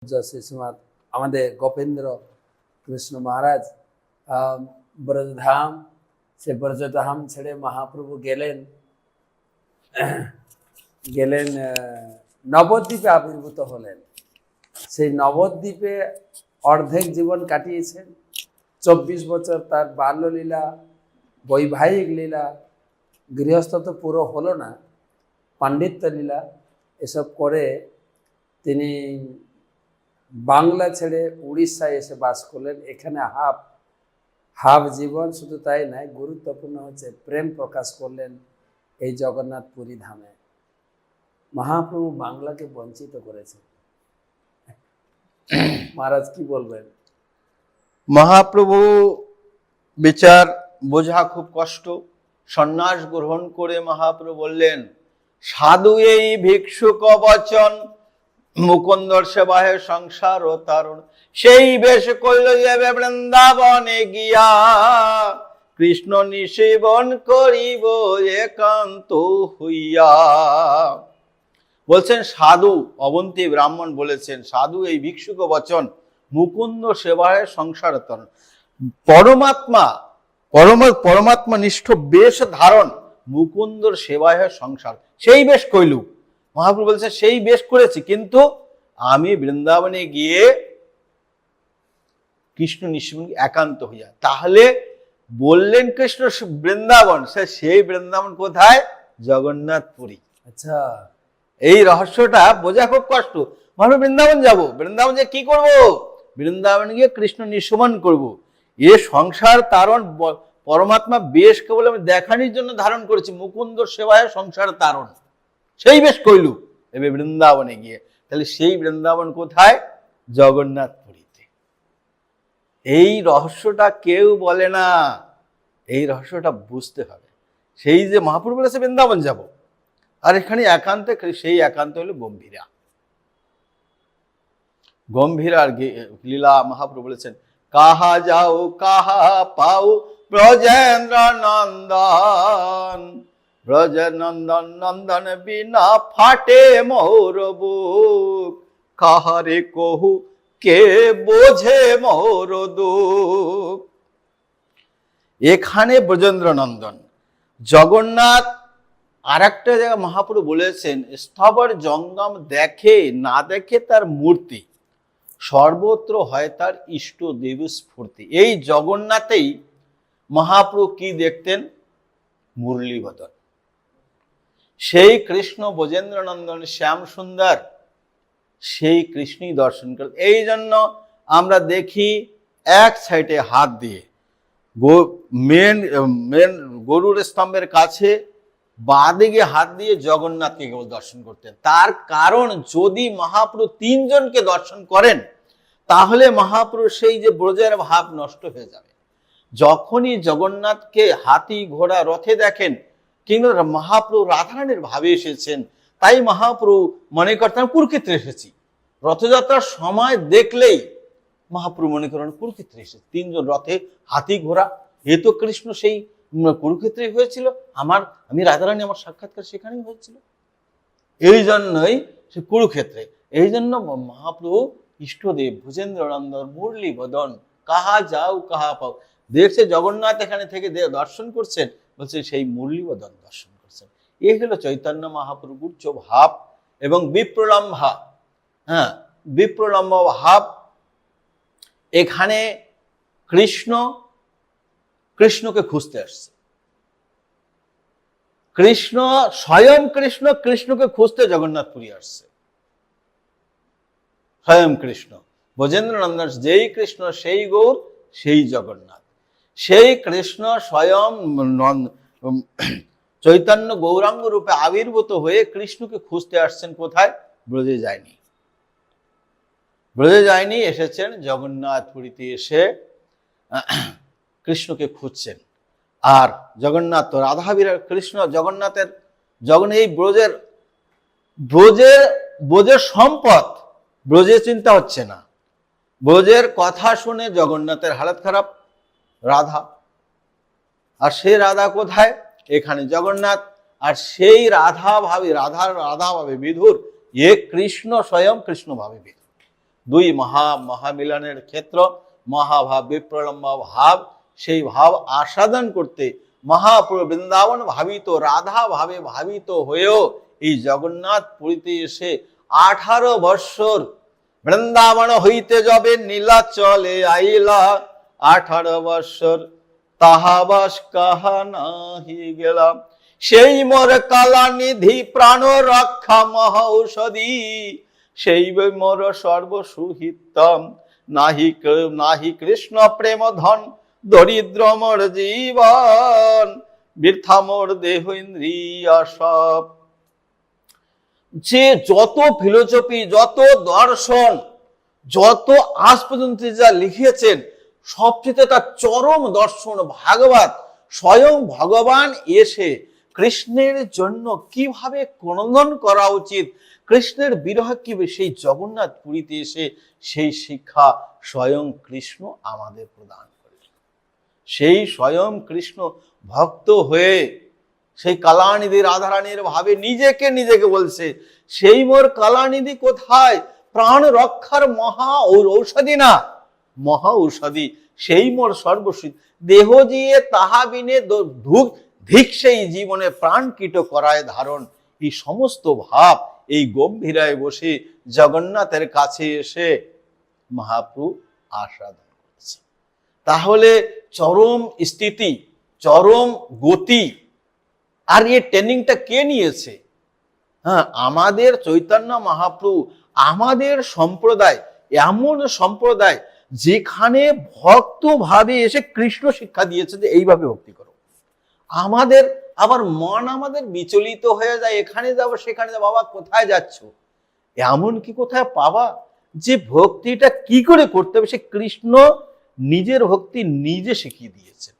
শ্রীশ্রীমাদ আমাদের গোপেন্দ্র কৃষ্ণ মহারাজ ব্রজধাম, সে ব্রজধাম ছেড়ে মহাপ্রভু গেলেন নবদ্বীপে আবির্ভূত হলেন। সেই নবদ্বীপে অর্ধেক জীবন কাটিয়েছেন। 24 বছর তার বাল্যলীলা, বৈবাহিক লীলা, গৃহস্থ তো পুরো হলো না, পাণ্ডিত্য লীলা এসব করে তিনি বাংলা ছেড়ে উড়িষ্যায় এসে বাস করলেন। এখানে হাফ জীবন, শুধু তাই নয়, গুরুত্বপূর্ণ হচ্ছে প্রেম প্রকাশ করলেন এই জগন্নাথ পুরী ধামে। মহাপ্রভু বাংলাকে বঞ্চিত করেছেন। মহারাজ কি বলবেন? মহাপ্রভু বিচার বোঝা খুব কষ্ট। সন্ন্যাস গ্রহণ করে মহাপ্রভু বললেন, সাধু এই ভিক্ষুক বচন, মুকুন্দর সেবাহে সংসার ও তারুণ। সেই বেশ কইল যাবে বৃন্দাবনে গিয়া, কৃষ্ণ নিষেবন করিব একান্ত হইয়া। বলছেন সাধু, অবন্তী ব্রাহ্মণ বলেছেন, সাধু এই ভিক্ষুক বচন, মুকুন্দ সেবায় সংসার তরণ। পরমাত্মা নিষ্ঠ বেশ ধারণ, মুকুন্দর সেবায় সংসার। সেই বেশ কইলু। মহাপ্রভু বলছে সেই বেশ করেছি, কিন্তু আমি বৃন্দাবনে গিয়ে কৃষ্ণ নিঃসীম একান্ত হইয়া। তাহলে বললেন কৃষ্ণ বৃন্দাবন, সেই বৃন্দাবন কোথায়? জগন্নাথপুরী। আচ্ছা, এই রহস্যটা বোঝা খুব কষ্ট। মহাপ্রভু বৃন্দাবন যাব, বৃন্দাবন যে কি করব? বৃন্দাবন গিয়ে কৃষ্ণ নিঃসমান করব। এ সংসার তারণ পরমাত্মা বেশ কেবল আমি দেখানোর জন্য ধারণ করেছি, মুকুন্দ সেবায় সংসার তারণ। সেই বেশ কইলু এবে বৃন্দাবনে গিয়ে। তাহলে সেই বৃন্দাবন কোথায়? জগন্নাথপুরীতে। এই রহস্যটা কেউ বলে না, এই রহস্যটা বুঝতে হবে। সেই যে মহাপ্রভু বলেছে বৃন্দাবন যাব, আর এখানে একান্তে, সেই একান্ত হলো গম্ভীরার লীলা। মহাপ্রভু বলেছেন, কাহা যাও কাহা পাও ব্রজেন্দ্র নন্দন, ব্রজনন্দন নন্দন বিনা ফাটে মোর বুক, কাহারে কহু কে বোঝে মোর দুঃখ। এখানে ব্রজেন্দ্র নন্দন জগন্নাথ। আর একটা জায়গায় মহাপ্রভু বলেছেন, স্থবর জঙ্গম দেখে না দেখে তার মূর্তি, সর্বত্র হয় তার ইষ্ট দেব স্ফূর্তি। এই জগন্নাথেই মহাপ্রভু কি দেখতেন? মুরলীবদন। সেই কৃষ্ণ ব্রজেন্দ্রনন্দন শ্যাম সুন্দর, সেই কৃষ্ণই দর্শন করে। এই জন্য আমরা দেখি এক সাইডে হাত দিয়ে মেন গরুর স্তম্ভের কাছে বাঁদিকে হাত দিয়ে জগন্নাথকে কেবল দর্শন করতেন। তার কারণ, যদি মহাপ্রভু তিনজনকে দর্শন করেন তাহলে মহাপ্রভু সেই যে ব্রজের ভাব নষ্ট হয়ে যাবে। যখনই জগন্নাথকে হাতি ঘোড়া রথে দেখেন, কিংবা মহাপ্রভু রাধারানীর ভাবে এসেছেন, তাই মহাপ্রভু মনে করতেন কুরুক্ষেত্রে এসেছি। রথযাত্রার সময় দেখলেই মহাপ্রভু মনে করেন কুরুক্ষেত্রে এসেছে। তিনজন রথে হাতি ঘোড়া, এ তো কৃষ্ণ সেই কুরুক্ষেত্রে হয়েছিল, আমি রাধারানী আমার সাক্ষাৎকার সেখানেই হয়েছিল। এই জন্যই সে কুরুক্ষেত্রে। এই জন্য মহাপ্রভু ইষ্টদেব ব্রজেন্দ্রনন্দন মুরলী বদন, কাহা যাও কাহা পাও। দেখছে জগন্নাথ এখানে থেকে দর্শন করছেন, বলছে সেই মুরলী বদন দর্শন করছেন। এই হলো চৈতন্য মহাপ্রভুর উচ্চ ভাব এবং বিপ্রলম্ভা। বিপ্রলম্ব ভাব। এখানে কৃষ্ণকে খুঁজতে আসছে। স্বয়ং কৃষ্ণকে খুঁজতে জগন্নাথপুরী আসছে। স্বয়ং কৃষ্ণ ব্রজেন্দ্রনন্দন, যেই কৃষ্ণ সেই গৌর, সেই জগন্নাথ। সেই কৃষ্ণ স্বয়ং চৈতন্য গৌরাঙ্গ রূপে আবির্ভূত হয়ে কৃষ্ণকে খুঁজতে আসছেন। কোথায়? ব্রজে যায়নি, এসেছেন জগন্নাথপুরীতে। এসে কৃষ্ণকে খুঁজছেন। আর জগন্নাথ তো রাধা বিরাট, কৃষ্ণ জগন্নাথের এই ব্রজের সম্পদ, ব্রজে চিন্তা হচ্ছে না। ব্রজের কথা শুনে জগন্নাথের হালত খারাপ। রাধা, আর সে রাধা কোথায়? এখানে জগন্নাথ। আর সেই রাধা ভাবে বিধুর, এ কৃষ্ণ স্বয়ং কৃষ্ণ ভাবে বিধুর। দুই মহামিলনের ক্ষেত্র, মহাভাব বিপ্রলম্ব ভাব, সেই ভাব আস্বাদন করতে মহাপ্রভু বৃন্দাবন ভাবিত, রাধা ভাবে ভাবিত হয়েও এই জগন্নাথ পুরীতে এসে 18 বৎসর বৃন্দাবন হইতে যাবে নীলাচলে আইলা, 18 বৎসর তাহাবাস কাহা নাহি গেলাম, সেই মোর কালানিধি প্রাণ রক্ষা মহা ঔষধি, সেই মোর সর্বসুহিতম, নাহি কৃষ্ণ প্রেম ধন, দরিদ্র মোর জীবন, বৃথা মোর দেহ ইন্দ্রিয় সব। যে যত ফিলোসফি, যত দর্শন, যত আজ পর্যন্ত যা লিখিয়েছেন, সবচেয়ে তার চরম দর্শন ভাগবত। স্বয়ং ভগবান এসে কৃষ্ণের জন্য কিভাবে ক্রন্দন করা উচিত, কৃষ্ণের বিরহ কি, সেই জগন্নাথ পুরীতে এসে সেই শিক্ষা স্বয়ং কৃষ্ণ আমাদের প্রদান করে। সেই স্বয়ং কৃষ্ণ ভক্ত হয়ে সেই কালানিধি রাধারানীর ভাবে নিজেকে বলছে, সেই মোর কালানিধি কোথায়, প্রাণ রক্ষার মহা ঔষধি না, মহা ঔষধি, সেই মোর সর্বসুখ, দেহ জিয়ে তাহা বিনে ধিক সেই জীবনে প্রাণ কীট করায় ধারণ। এই সমস্ত ভাব এই গম্ভীরায় বসে জগন্নাথের কাছে এসে মহাপ্রভু আস্বাদন করছে। তাহলে চরম স্থিতি, চরম গতি, আর এই ট্রেনিংটা কে নিয়েছে? হ্যাঁ, আমাদের চৈতন্য মহাপ্রভু। আমাদের সম্প্রদায় এমন সম্প্রদায় যেখানে ভক্ত ভাবে এসে কৃষ্ণ শিক্ষা দিয়েছে যে এইভাবে ভক্তি করো। আমাদের আবার মন আমাদের বিচলিত হয়ে যায়, এখানে যাবো সেখানে যাবো, বাবা কোথায় যাচ্ছ, এমন কি কোথায় পাবা যে ভক্তিটা কি করে করতে হবে, সে কৃষ্ণ নিজের ভক্তি নিজে শিখিয়ে দিয়েছেন।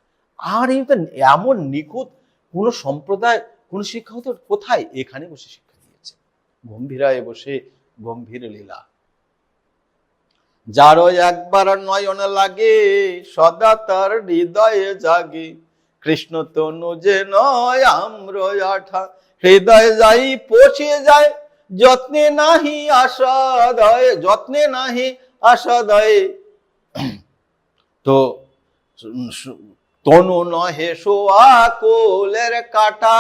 আর এটা এমন নিখুঁত কোন সম্প্রদায়, কোন শিক্ষা হতো কোথায়, এখানে বসে শিক্ষা দিয়েছে, গম্ভীরায় বসে গম্ভীর লীলা। যারও একবার নয়ন লাগে সদা তার হৃদয়ে জাগে, কৃষ্ণ তনু যে নয় আম্র আঠা, হৃদয়ে যাই পৌঁছে যায়, যত্নে নাহি আশাদয়, যত্নে নাহি আশাদয়। তো তনু নহে সোয়া কোলের কাটা,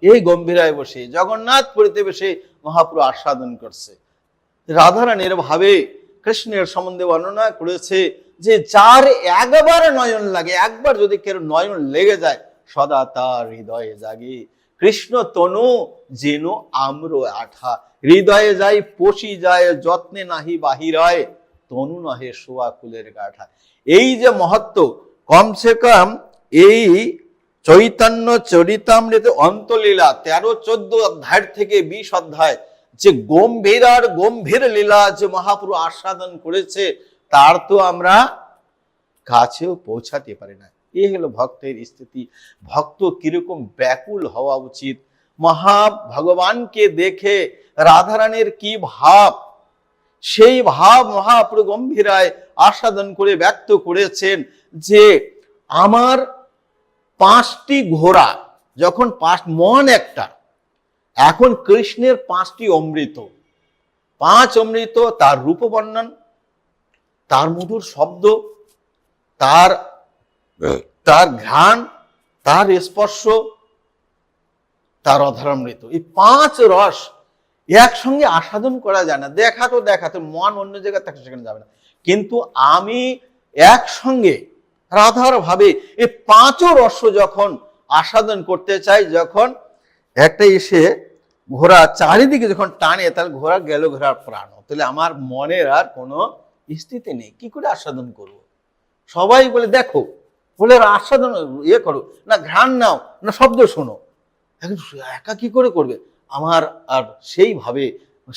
এই গম্ভীরায় বসে জগন্নাথ পুরীতে বসে মহাপ্রভু আস্বাদন করছে। রাধারানীর ভাবে কৃষ্ণের সম্বন্ধে বর্ণনা করেছে যে যার একবার নয়ন লাগে, একবার যদি কেউ নয়ন লেগে যায়, সদা তার হৃদয়ে জাগে, কৃষ্ণ তনু যেন আম্র আঠা, হৃদয়ে যাই পশি যায়, যত্নে নাহি বাহির হয়, তনু নহে সোয়া কুলের গাঠা। এই যে মহত্ব, কমসে কম এই চৈতন্য চরিতামৃত অন্তলীলা 13-14 অধ্যায় থেকে 20 অধ্যায় যে গম্ভীর লীলা যে মহাপ্রভু আস্বাদন করেছে, তার তো আমরা কাছেও পৌঁছাতে পারি না। এই হলো ভক্তের স্থিতি। ভক্ত কিরকম ব্যাকুল হওয়া উচিত, ভগবানকে দেখে রাধারানীর কি ভাব, সেই ভাব মহাপ্রভু গম্ভীরায় আস্বাদন করে ব্যক্ত করেছেন যে আমার 5টি ঘোড়া, যখন মন একটা, এখন কৃষ্ণের 5টি অমৃত, 5 অমৃত, তার রূপ বর্ণন, তার মধুর শব্দ, তার ঘ্রাণ, তার স্পর্শ, তার অধরামৃত, এই 5 রস একসঙ্গে আস্বাদন করা যায় না। দেখাতো মন অন্য জায়গায় থাকে, সেখানে যাবে না। কিন্তু আমি একসঙ্গে রাধার ভাবে এই 5 রস যখন আস্বাদন করতে চাই, যখন একটা এসে ঘোড়া চারিদিকে যখন টানে, তাহলে ঘোড়া গেল ঘোড়ার প্রাণ, তাহলে আমার মনের আর কোনো স্থিতি নেই, কি করে আস্বাদন করব? সবাই বলে দেখো, বলে আস্বাদন করো না, ঘ্রাণ নাও না, শব্দ শোনো, একা কি করে করবে? আমার আর সেইভাবে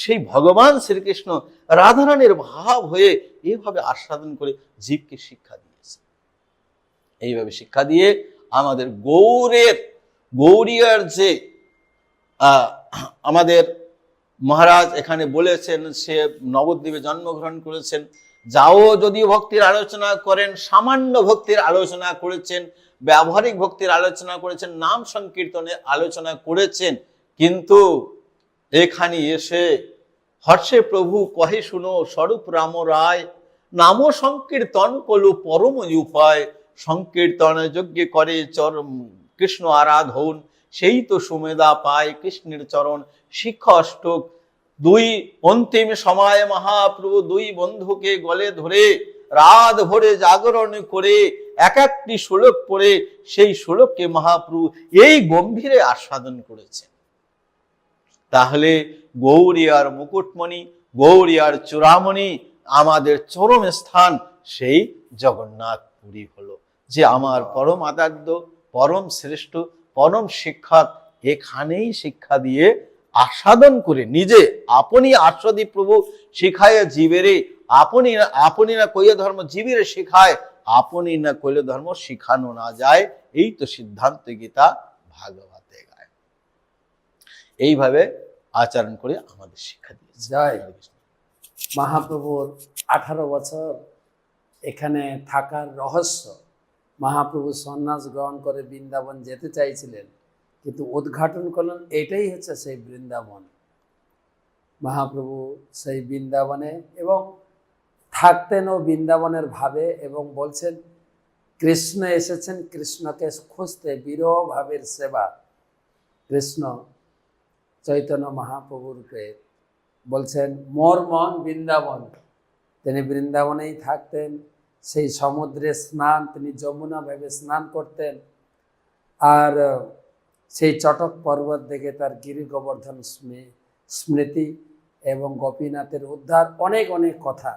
সেই ভগবান শ্রীকৃষ্ণ রাধারানীর ভাব হয়ে এইভাবে আস্বাদন করে জীবকে শিক্ষা দিয়েছে। এইভাবে শিক্ষা দিয়ে আমাদের গৌরীর যে আমাদের মহারাজ এখানে বলেছেন, সে নবদ্বীপে জন্মগ্রহণ করেছেন, যাও যদি ভক্তির আলোচনা করেন, সামান্য ভক্তির আলোচনা করেছেন, ব্যবহারিক ভক্তির আলোচনা করেছেন, নাম সংকীর্তনের আলোচনা করেছেন, কিন্তু এখানে এসে হর্ষে প্রভু কহে শুনো স্বরূপ রাম রায়, নাম সংকীর্তন কলু পরম উপায়, সংকীর্তন যজ্ঞে করে চরম কৃষ্ণ আরাধন, সেই তো সুমেধা পায় কৃষ্ণের চরণ শিক্ষা অষ্টক। দুই অন্তিম সময় মহাপ্রভু দুই বন্ধুকে গলে ধরে রাত ভরে জাগরণ করে এক একটি শ্লোক পড়ে সেই শ্লোককে মহাপ্রভু এই গম্ভীরে আস্বাদন করেছেন। তাহলে গৌরিয়ার মুকুটমণি, গৌরিয়ার চূড়ামণি, আমাদের চরম স্থান সেই জগন্নাথ পুরী হলো, যে আমার পরম আরাধ্য, পরম শ্রেষ্ঠ, পরম শিক্ষক। এখানেই শিক্ষা দিয়ে আস্বাদন করে নিজে আপনি আস্বাদি প্রভু শিখায় জীবেরে, আপনি আপনি না কইলে ধর্ম জীবেরে শিখায়, আপনি না কইলে ধর্ম শিখানো না যায়। এই তো সিদ্ধান্ত গীতা ভাগবতে গায়। এইভাবে আচরণ করে আমাদের শিক্ষা দিয়েছে। জয় মহাপ্রভুর 18 বছর এখানে থাকার রহস্য, মহাপ্রভু সন্ন্যাস গ্রহণ করে বৃন্দাবন যেতে চাইছিলেন, কিন্তু উদ্ঘাটন করলেন এটাই হচ্ছে সেই বৃন্দাবন। মহাপ্রভু সেই বৃন্দাবনে এবং থাকতেনও বৃন্দাবনের ভাবে, এবং বলছেন কৃষ্ণ এসেছেন কৃষ্ণকে খুঁজতে, বিরহ ভাবের সেবা। কৃষ্ণ চৈতন্য মহাপ্রভুরূপে বলছেন মোর মন বৃন্দাবন, তিনি বৃন্দাবনেই থাকতেন। সেই সমুদ্রে স্নান, তিনি যমুনা ভেবে স্নান করতেন। আর সেই চটক পর্বত দেখে তার গিরি গোবর্ধন স্মৃতি এবং গোপীনাথের উদ্ধার, অনেক অনেক কথা